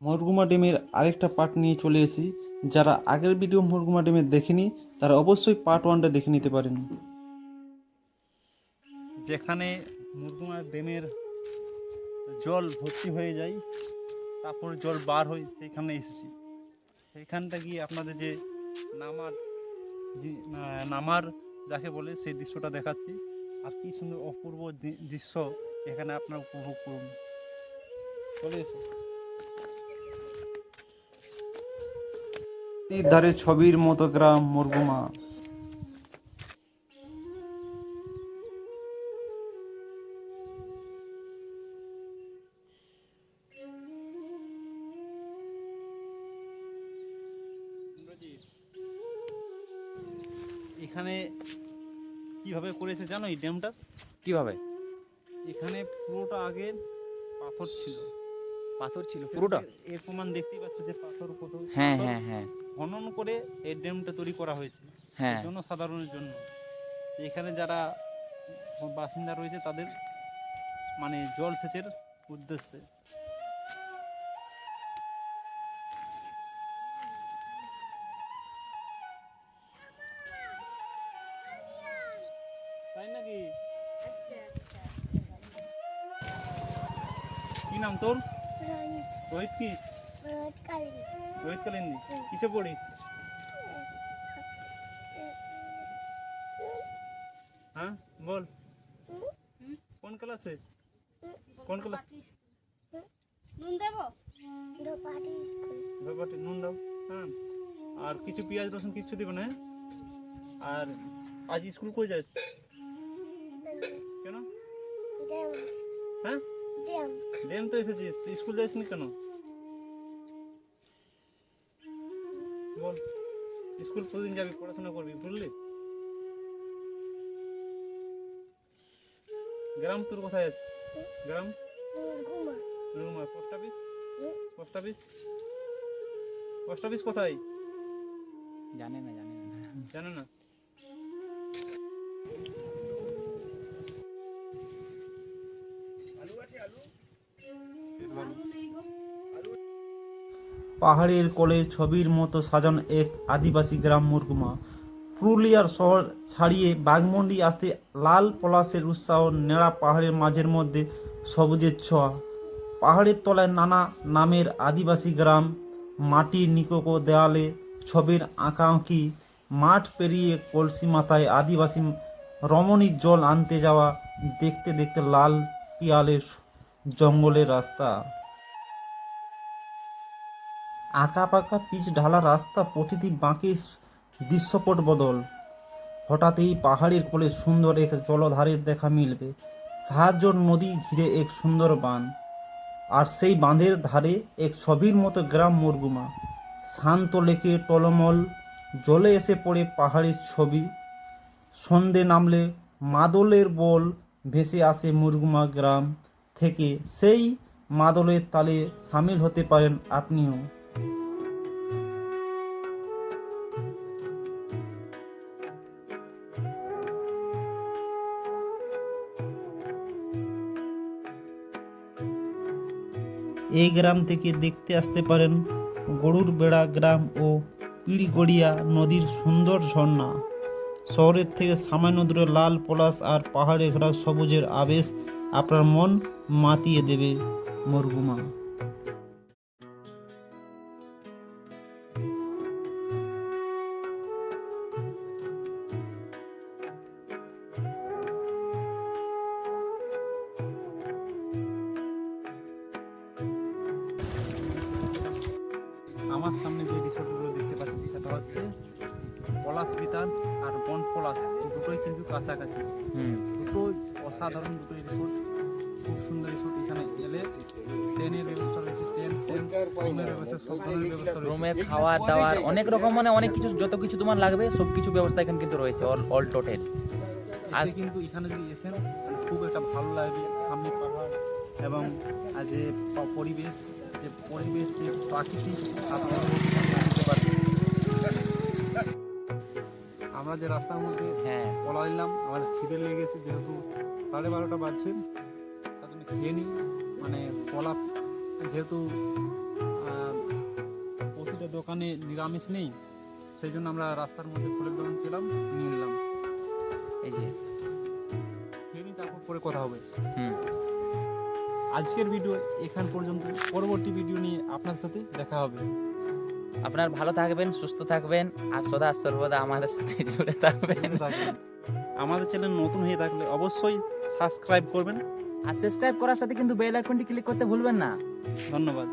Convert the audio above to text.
মুরগুমা ড্যামের আরেকটা পার্ট নিয়ে চলে এসেছি। যারা আগের ভিডিও মুরগুমা ড্যামের দেখেনি তারা অবশ্যই পার্ট 1টা দেখে নিতে পারেন। যেখানে মুরগুমা ড্যামের জল ভর্তি হয়ে যায়, তারপর জল বার হয়, সেইখানে এসেছি। সেইখানটা গিয়ে আপনাদের যে নামার যাকে বলে সেই দৃশ্যটা দেখাচ্ছি। আর কি সুন্দর অপূর্ব দৃশ্য এখানে আপনারা উপভোগ করুন। চলে এসো। ধারে ছবির মতো গ্রাম মুরগুমা। এখানে কিভাবে করেছে জানো এই ড্যামটা? কিভাবে? এখানে পুরোটা আগে পাথর ছিল। পাথর ছিল পুরোটা? এর প্রমাণ দেখতেই পাচ্ছ যে পাথর কত। হ্যাঁ হ্যাঁ হ্যাঁ খনন করে এই ড্যামটা তৈরি করা হয়েছে হ্যাঁ। জনসাধারণের জন্য। এখানে যারা বাসিন্দা রয়েছে তাদের মানে জলসেচের উদ্দেশ্যে। তাই নাকি? কি নাম তোর? রোহিত। কি? রোহিত কালিন্দী। কিসে পড়িস? হ্যাঁ বল, কোন ক্লাসে? কোন ক্লাস? নুন দাও। হ্যাঁ, আর কিছু পেঁয়াজ রসুন কিচ্ছু দিবে না। আর আজ স্কুল কই যাস? কেন? হ্যাঁ, ড্যাম তো এসেছিস, তুই স্কুল যাসনি কেন? বল, স্কুল প্রতিদিন যাবি, পড়াশোনা করবি, বুঝলি? গ্রাম তোর কোথায় আছে? গ্রাম Ruma. Post office? Post office কোথায়? জানে না। জানে না? পাহাড়ের কোলে ছবির মতো সাজানো এক আদিবাসী গ্রাম মুরগুমা। পুরুলিয়ার শহর ছাড়িয়ে বাঘমুন্ডি আসতে লাল পলাশের উৎসাহ, নেড়া পাহাড়ের মাঝের মধ্যে সবুজের ছোঁয়া। পাহাড়ের তলায় নানা নামের আদিবাসী গ্রাম, মাটির নিকোকো দেয়ালে ছবির আঁকাআঁকি, মাঠ পেরিয়ে কলসি মাথায় আদিবাসী রমণীর জল আনতে যাওয়া, দেখতে দেখতে লাল পিয়ালের জঙ্গলের রাস্তা। আঁকা পাকা পিচ ঢালা রাস্তা, প্রতিটি বাঁকে দৃশ্যপট বদল। হঠাৎই পাহাড়ের কোলে সুন্দর এক জলধারের দেখা মিলবে। সাহায্য নদী ঘিরে এক সুন্দর বাঁধ, আর সেই বাঁধের ধারে এক ছবির মতো গ্রাম মুরগুমা। শান্ত লেকে টলমল জলে এসে পড়ে পাহাড়ের ছবি। সন্ধে নামলে মাদলের বোল ভেসে আসে মুরগুমা গ্রাম থেকে। সেই মাদলের তালে সামিল হতে পারেন আপনিও। এই গ্রাম থেকে দেখতে আসতে পারেন গরুর বেড়া গ্রাম ও পিড়গড়িয়া নদীর সুন্দর ঝর্ণা। শহরের থেকে সামান্য দূরে লাল পলাশ আর পাহাড়ে ঘেরা সবুজের আবেশ আপনার মন মাতিয়ে দেবে। মুরগুমা। আমার সামনে যে রিসোর্টগুলো দেখতে পাচ্ছি সেটা হচ্ছে পলাশ বিতান আর বন পলাশ, দুটোই কিন্তু কাছাকাছি। দুটো অসাধারণ দুটো রিসোর্ট, খুব সুন্দর রিসোর্ট। এখানে এলে ট্রেনের ব্যবস্থা রয়েছে, রুমের ব্যবস্থা, সব ধরনের ব্যবস্থা রয়েছে। রুমে খাওয়ার দাওয়ার অনেক রকম, মানে অনেক কিছু, যত কিছু তোমার লাগবে সব কিছু ব্যবস্থা এখানে কিন্তু রয়েছে, অল টোটাল। আর কিন্তু এখানে যদি এসেন খুব একটা ভালো লাগবে। সামনে পাহাড় এবং যে পরিবেশ, যে প্রাকৃতিক দেখতে পাচ্ছি। আমরা যে রাস্তার মধ্যে পলা নিলাম, আমাদের খিদে লেগেছে, যেহেতু 12:30 বাজছে, তার জন্য খেয়ে নিই। মানে পলা যেহেতু দোকানে নিরামিষ নেই, সেই জন্য আমরা রাস্তার মধ্যে ফুলের দোকান পেলাম, নিয়ে নিলাম। এই যে খেয়ে নিই, তারপর পরে কথা হবে। হুম আজকের ভিডিও এখান পর্যন্ত, পরবর্তী ভিডিও নিয়ে আপনার সাথে দেখা হবে। আপনার ভালো থাকবেন, সুস্থ থাকবেন, আর সদা সর্বদা আমাদের সাথে জুড়ে থাকবেন। আমাদের চ্যানেল নতুন হয়ে থাকলে অবশ্যই সাবস্ক্রাইব করবেন। আর সাবস্ক্রাইব করার সাথে কিন্তু বেল আইকনটি ক্লিক করতে ভুলবেন না। ধন্যবাদ।